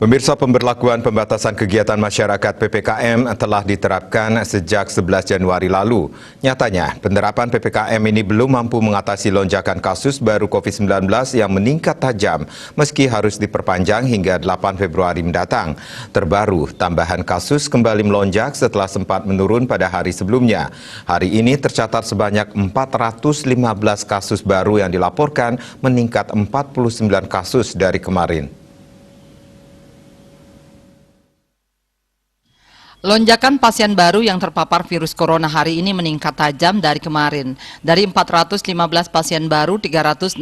Pemirsa, pemberlakuan pembatasan kegiatan masyarakat PPKM telah diterapkan sejak 11 Januari lalu. Nyatanya, penerapan PPKM ini belum mampu mengatasi lonjakan kasus baru COVID-19 yang meningkat tajam meski harus diperpanjang hingga 8 Februari mendatang. Terbaru, tambahan kasus kembali melonjak setelah sempat menurun pada hari sebelumnya. Hari ini tercatat sebanyak 415 kasus baru yang dilaporkan, meningkat 49 kasus dari kemarin. Lonjakan pasien baru yang terpapar virus corona hari ini meningkat tajam dari kemarin. Dari 415 pasien baru, 365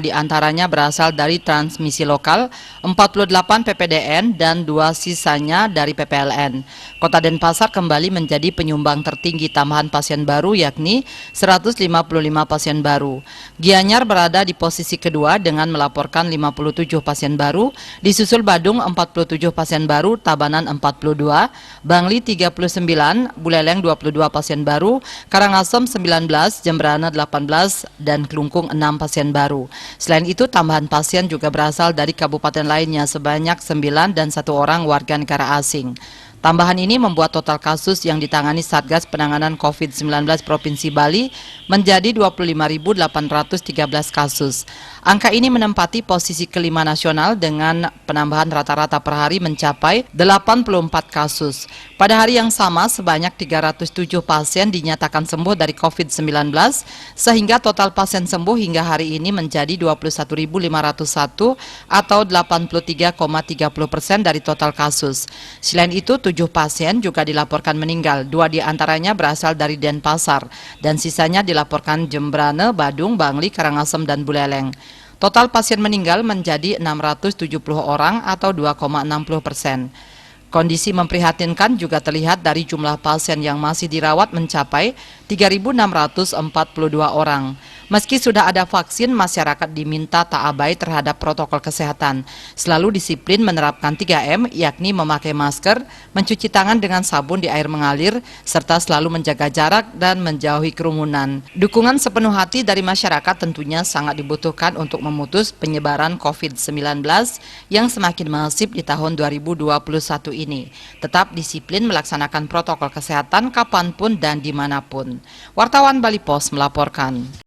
diantaranya berasal dari transmisi lokal, 48 PPDN, dan 2 sisanya dari PPLN. Kota Denpasar kembali menjadi penyumbang tertinggi tambahan pasien baru, yakni 155 pasien baru. Gianyar berada di posisi kedua dengan melaporkan 57 pasien baru, disusul Badung 47 pasien baru, Tabanan 42, Bangli 39, Buleleng 22 pasien baru, Karangasem 19, Jembrana 18, dan Klungkung 6 pasien baru. Selain itu, tambahan pasien juga berasal dari kabupaten lainnya sebanyak 9 dan 1 orang warga negara asing. Tambahan ini membuat total kasus yang ditangani Satgas Penanganan COVID-19 Provinsi Bali menjadi 25.813 kasus. Angka ini menempati posisi kelima nasional dengan penambahan rata-rata per hari mencapai 84 kasus. Pada hari yang sama, sebanyak 307 pasien dinyatakan sembuh dari COVID-19, sehingga total pasien sembuh hingga hari ini menjadi 21.501 atau 83,30% dari total kasus. Selain itu, 7 pasien juga dilaporkan meninggal, 2 diantaranya berasal dari Denpasar, dan sisanya dilaporkan Jembrana, Badung, Bangli, Karangasem, dan Buleleng. Total pasien meninggal menjadi 670 orang atau 2,60%. Kondisi memprihatinkan juga terlihat dari jumlah pasien yang masih dirawat mencapai 3.642 orang. Meski sudah ada vaksin, masyarakat diminta tak abai terhadap protokol kesehatan. Selalu disiplin menerapkan 3M, yakni memakai masker, mencuci tangan dengan sabun di air mengalir, serta selalu menjaga jarak dan menjauhi kerumunan. Dukungan sepenuh hati dari masyarakat tentunya sangat dibutuhkan untuk memutus penyebaran COVID-19 yang semakin masif di tahun 2021 ini. Tetap disiplin melaksanakan protokol kesehatan kapanpun dan dimanapun. Wartawan Bali Pos melaporkan.